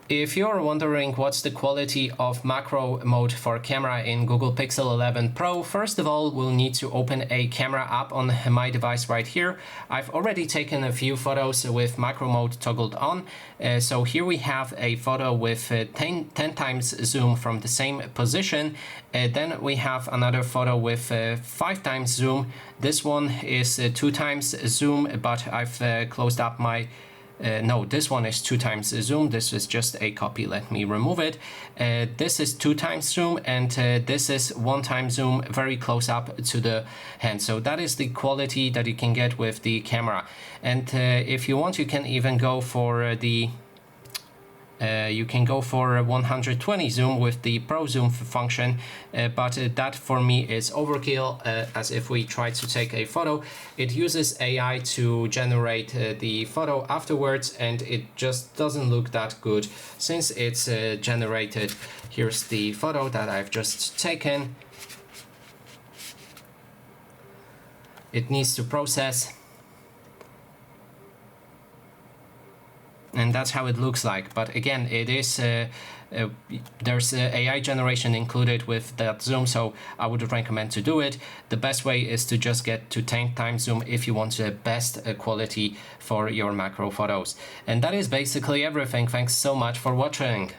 If you're wondering what's the quality of macro mode for camera in Google Pixel 11 Pro, first of all, we'll need to open a camera app on my device right here. I've already taken a few photos with macro mode toggled on. So here we have a photo with 10 times zoom from the same position. Then we have another photo with 5 times zoom. This one is 2 times zoom, but I've closed up my no, this one is 2 times zoom. This is just a copy. Let me remove it. This is 2 times zoom, and this is 1 time zoom, very close up to the hand. So that is the quality that you can get with the camera. And if you want, you can even go for the 120 zoom with the Pro Zoom function, but that for me is overkill, as if we try to take a photo, it uses AI to generate the photo afterwards, and it just doesn't look that good since it's generated. Here's the photo that I've just taken. It needs to process. And that's how it looks like. But again, it is there's AI generation included with that zoom, so I would recommend to do it. The best way is to just get to 10 times zoom if you want the best quality for your macro photos. And that is basically everything. Thanks so much for watching.